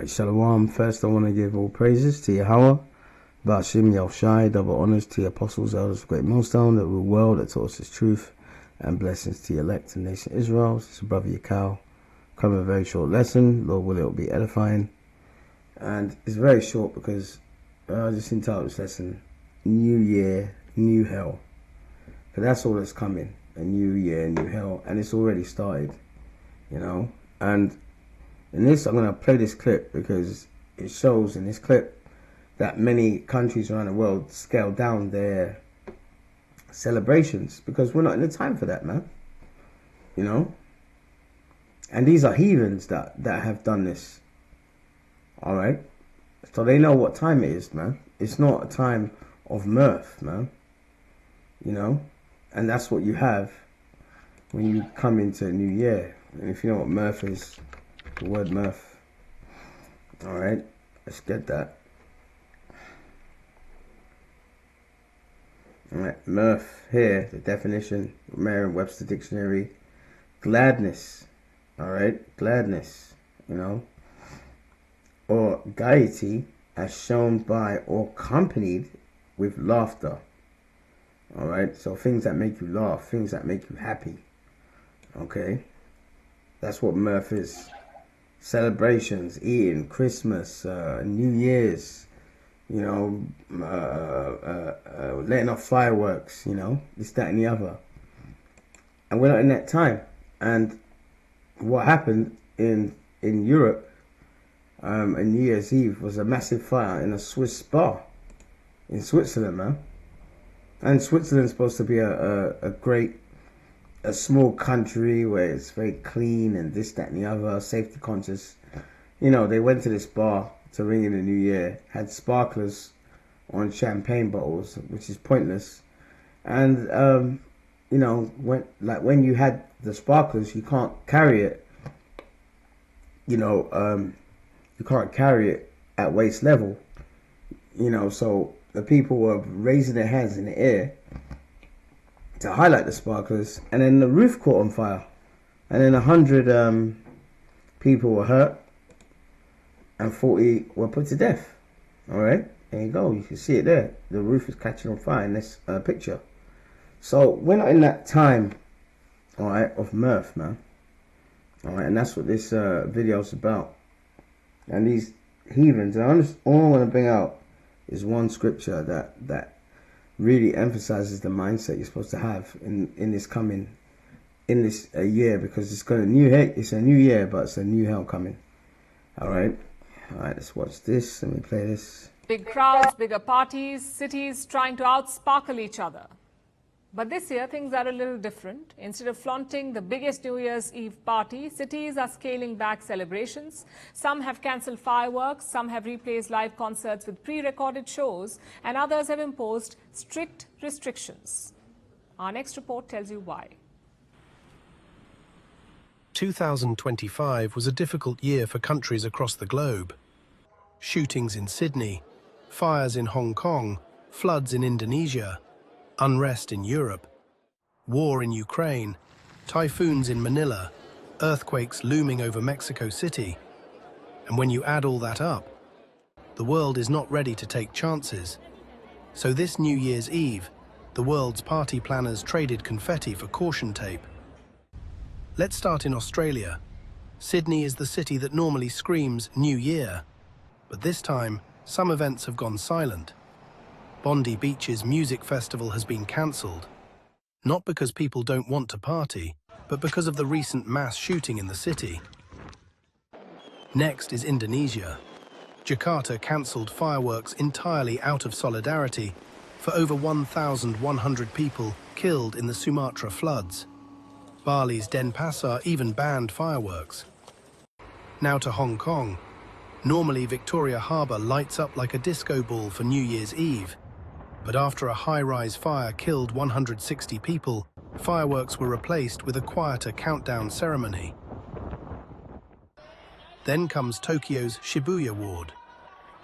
Shalom. First, I want to give all praises to Yahweh, Ba'ashim Yahushai, double honors to the apostles, elders of Great Millstone, that rule well, that taught us his truth, and blessings to the elect and nation Israel. This is brother Yakal. Come a very short lesson. Lord will, it will be edifying. And it's very short because I just entitled this lesson, New Year, New Hell. But that's all that's coming. A new year, new hell. And it's already started, you know. And in this, I'm going to play this clip because it shows in this clip that many countries around the world scale down their celebrations because we're not in the time for that, man. You know? And these are heathens that have done this. Alright? So they know what time it is, man. It's not a time of mirth, man. You know? And that's what you have when you come into a new year. And if you know what mirth is, the word mirth. Alright, let's get that. Alright, mirth here, the definition, Merriam-Webster Dictionary, gladness. Alright, gladness, you know, or gaiety as shown by or accompanied with laughter. Alright, so things that make you laugh, things that make you happy. Okay, that's what mirth is. Celebrations, eating, Christmas, New Year's, you know, letting off fireworks, you know, this, that, and the other. And we're not in that time. And what happened in Europe on New Year's Eve was a massive fire in a Swiss bar in Switzerland, man. And Switzerland's supposed to be a small country where it's very clean and this, that, and the other, safety conscious. You know, they went to this bar to ring in the new year, had sparklers on champagne bottles, which is pointless. And, you know, when you had the sparklers, you can't carry it, you know, you can't carry it at waist level, you know, so the people were raising their hands in the air to highlight the sparklers, and then the roof caught on fire, and then 100 people were hurt, and 40 were put to death. All right, there you go. You can see it there. The roof is catching on fire in this picture. So we're not in that time, all right, of mirth, man. All right, and that's what this video is about. And these heathens, and all I want to bring out is one scripture that really emphasizes the mindset you're supposed to have in this year, because it's a new year, but it's a new hell coming. All right, let's watch this. Let me play this. Big crowds, bigger parties, cities trying to outsparkle each other. But this year, things are a little different. Instead of flaunting the biggest New Year's Eve party, cities are scaling back celebrations. Some have cancelled fireworks, some have replaced live concerts with pre-recorded shows, and others have imposed strict restrictions. Our next report tells you why. 2025 was a difficult year for countries across the globe. Shootings in Sydney, fires in Hong Kong, floods in Indonesia, unrest in Europe, war in Ukraine, typhoons in Manila, earthquakes looming over Mexico City. And when you add all that up, the world is not ready to take chances. So this New Year's Eve, the world's party planners traded confetti for caution tape. Let's start in Australia. Sydney is the city that normally screams New Year, but this time, some events have gone silent. Bondi Beach's music festival has been cancelled, not because people don't want to party, but because of the recent mass shooting in the city. Next is Indonesia. Jakarta cancelled fireworks entirely out of solidarity for over 1,100 people killed in the Sumatra floods. Bali's Denpasar even banned fireworks. Now to Hong Kong. Normally Victoria Harbour lights up like a disco ball for New Year's Eve. But after a high-rise fire killed 160 people, fireworks were replaced with a quieter countdown ceremony. Then comes Tokyo's Shibuya ward.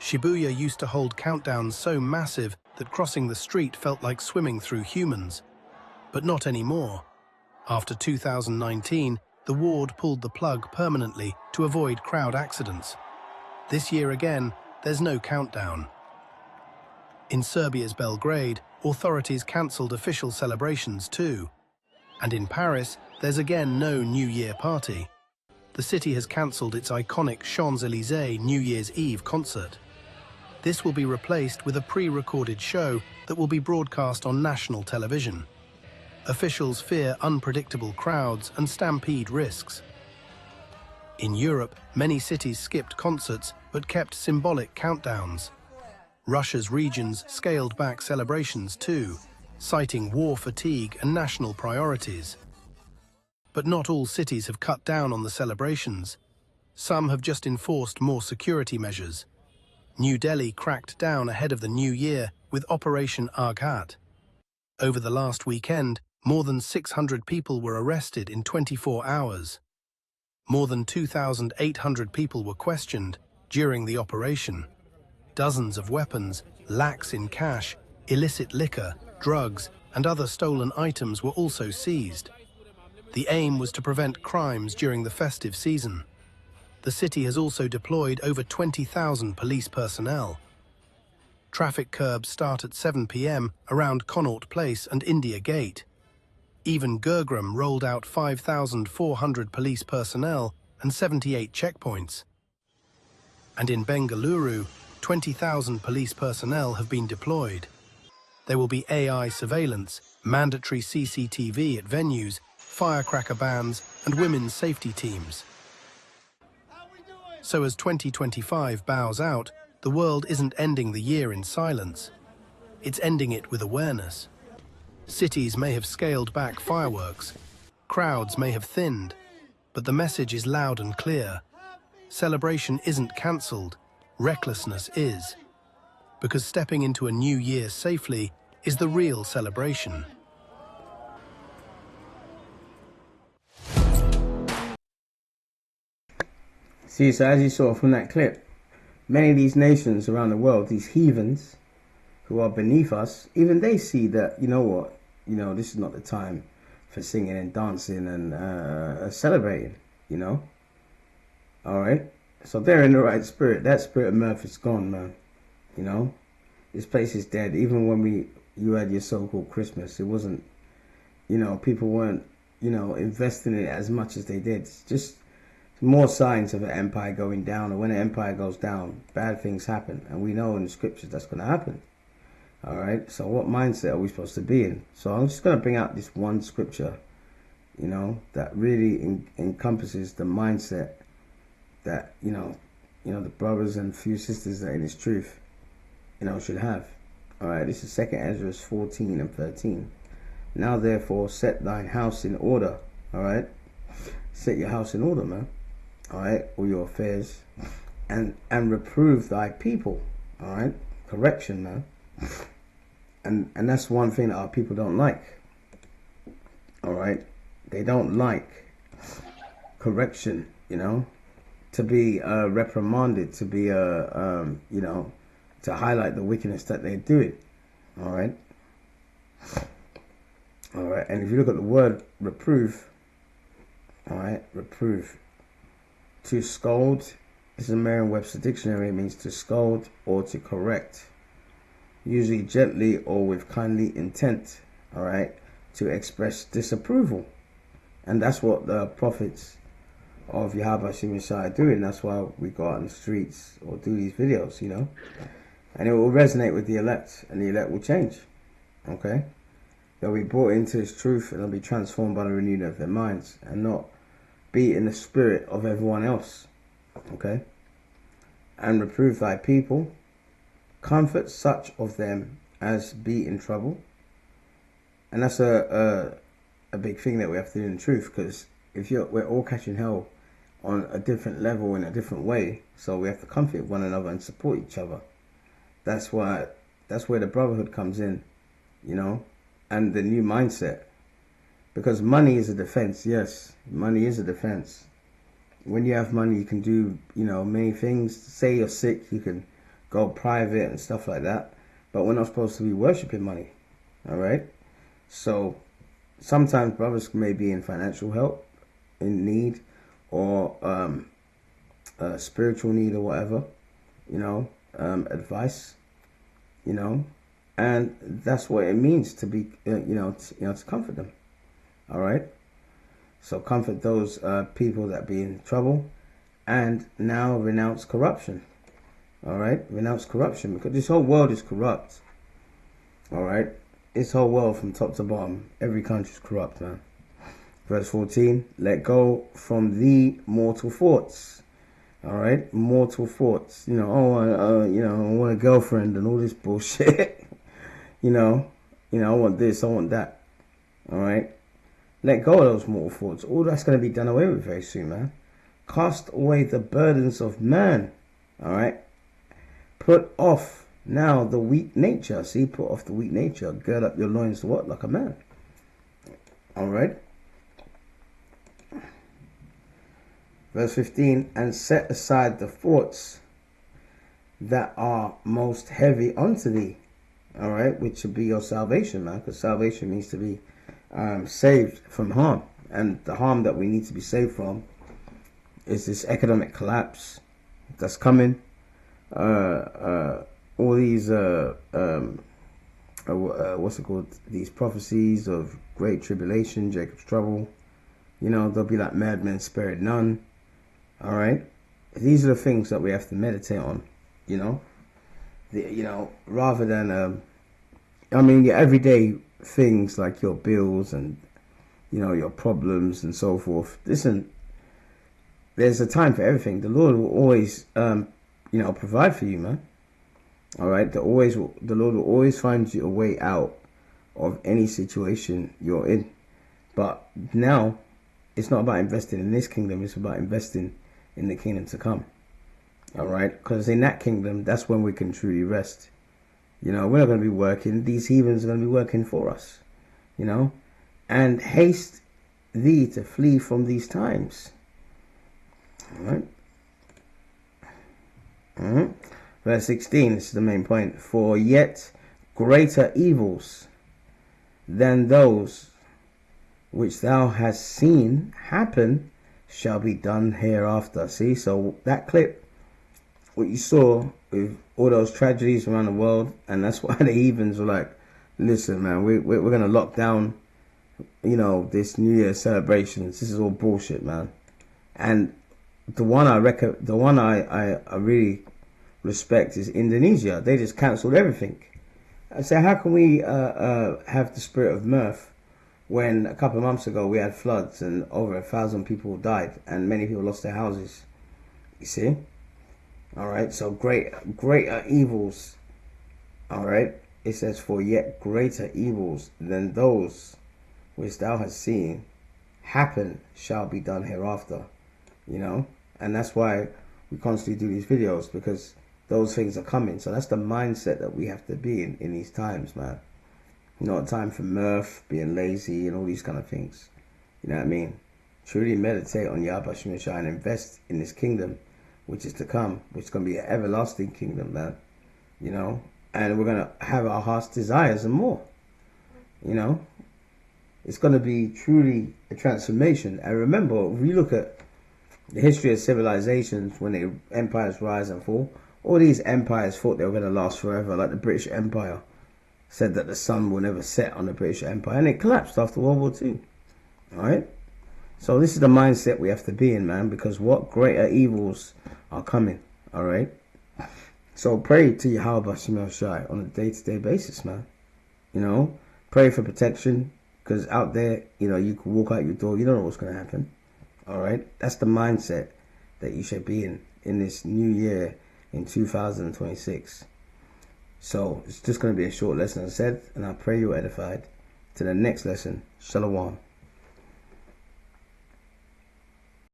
Shibuya used to hold countdowns so massive that crossing the street felt like swimming through humans. But not anymore. After 2019, the ward pulled the plug permanently to avoid crowd accidents. This year again, there's no countdown. In Serbia's Belgrade, authorities cancelled official celebrations too. And in Paris, there's again no New Year party. The city has cancelled its iconic Champs-Élysées New Year's Eve concert. This will be replaced with a pre-recorded show that will be broadcast on national television. Officials fear unpredictable crowds and stampede risks. In Europe, many cities skipped concerts but kept symbolic countdowns. Russia's regions scaled back celebrations too, citing war fatigue and national priorities. But not all cities have cut down on the celebrations. Some have just enforced more security measures. New Delhi cracked down ahead of the new year with Operation Aghat. Over the last weekend, more than 600 people were arrested in 24 hours. More than 2,800 people were questioned during the operation. Dozens of weapons, lakhs in cash, illicit liquor, drugs, and other stolen items were also seized. The aim was to prevent crimes during the festive season. The city has also deployed over 20,000 police personnel. Traffic curbs start at 7 p.m. around Connaught Place and India Gate. Even Gurgaon rolled out 5,400 police personnel and 78 checkpoints. And in Bengaluru, 20,000 police personnel have been deployed. There will be AI surveillance, mandatory CCTV at venues, firecracker bans, and women's safety teams. So as 2025 bows out, the world isn't ending the year in silence. It's ending it with awareness. Cities may have scaled back fireworks, crowds may have thinned, but the message is loud and clear. Celebration isn't cancelled, recklessness is. Because stepping into a new year safely is the real celebration. See, so as you saw from that clip, many of these nations around the world, these heathens who are beneath us, even they see that, you know what, this is not the time for singing and dancing and celebrating, All right? So they're in the right spirit. That spirit of mirth is gone, man. This place is dead. Even when you had your so-called Christmas, it wasn't, people weren't, investing in it as much as they did. It's just more signs of an empire going down. And when an empire goes down, bad things happen. And we know in the scriptures that's going to happen. All right, so what mindset are we supposed to be in? So I'm just going to bring out this one scripture, that really encompasses the mindset that, the brothers and few sisters that in this truth, should have. All right, this is 2 Ezra 14 and 13. Now, therefore, set thine house in order. All right, set your house in order, man. All right, all your affairs, and reprove thy people. All right, correction, man. And that's one thing that our people don't like. All right, they don't like correction, to be reprimanded, to be to highlight the wickedness that they're doing. All right, and if you look at the word reprove, all right, reprove, to scold, this is a Merriam-Webster dictionary. It means to scold or to correct, usually gently or with kindly intent, all right, to express disapproval. And that's what the prophets of Yahweh Shemashai are doing. That's why we go out in the streets or do these videos, and it will resonate with the elect, and the elect will change. Okay, they'll be brought into this truth, and they'll be transformed by the renewing of their minds, and not be in the spirit of everyone else. Okay, and reprove thy people, comfort such of them as be in trouble. And that's a big thing that we have to do in truth, because we're all catching hell on a different level in a different way, so we have to comfort one another and support each other. That's where the brotherhood comes in, and the new mindset. Because money is a defense. Yes, money is a defense. When you have money, you can do, many things. Say you're sick, you can go private and stuff like that. But we're not supposed to be worshipping money. All right? So sometimes brothers may be in financial help, in need, or spiritual need or whatever. advice, and that's what it means to be, to comfort them. All right. So comfort those people that be in trouble, and now renounce corruption. All right, renounce corruption, because this whole world is corrupt. All right, this whole world from top to bottom, every country is corrupt, man. Verse 14, let go from the mortal thoughts. All right, mortal thoughts. I want a girlfriend and all this bullshit. I want this, I want that. All right, let go of those mortal thoughts. All that's going to be done away with very soon, man. Cast away the burdens of man. All right, put off now the weak nature. See, put off the weak nature. Gird up your loins to what? Like a man. All right. Verse 15, and set aside the thoughts that are most heavy unto thee. All right, which should be your salvation, man, because salvation means to be saved from harm. And the harm that we need to be saved from is this economic collapse that's coming. All these, what's it called? These prophecies of great tribulation, Jacob's trouble. They'll be like madmen spared none. All right, these are the things that we have to meditate on. Rather than your everyday things like your bills and your problems and so forth. Listen, there's a time for everything. The Lord will always provide for you, man. All right, the Lord will always find you a way out of any situation you're in. But now it's not about investing in this kingdom, it's about investing in the kingdom to come. All right, because in that kingdom, that's when we can truly rest. We're not going to be working. These heathens are going to be working for us. And haste thee to flee from these times. All right. Verse 16, this is the main point. For yet greater evils than those which thou hast seen happen shall be done hereafter. See, so that clip, what you saw with all those tragedies around the world, and that's why the heathens were like, listen, man, we're going to lock down, this New Year celebrations. This is all bullshit, man. And the one I really respect is Indonesia. They just cancelled everything. I say, how can we have the spirit of mirth when a couple of months ago we had floods and over 1,000 people died and many people lost their houses? You see? All right, so greater evils. All right, it says, for yet greater evils than those which thou hast seen happen shall be done hereafter. And that's why we constantly do these videos, because those things are coming. So that's the mindset that we have to be in these times, man. Not time for mirth, being lazy, and all these kind of things. You know what I mean? Truly meditate on Yahweh Shemeshai and invest in this kingdom, which is to come, which is going to be an everlasting kingdom, man. And we're going to have our heart's desires and more. It's going to be truly a transformation. And remember, if you look at the history of civilizations, when the empires rise and fall, all these empires thought they were going to last forever, like the British Empire said that the sun will never set on the British Empire, and it collapsed after World War II. All right? So this is the mindset we have to be in, man, because what greater evils are coming. All right? So pray to Yahweh Shai on a day-to-day basis, man. Pray for protection, because out there, you can walk out your door, you don't know what's going to happen. All right? That's the mindset that you should be in this new year in 2026. So it's just going to be a short lesson, as I said, and I pray you're edified. To the next lesson, Shalom.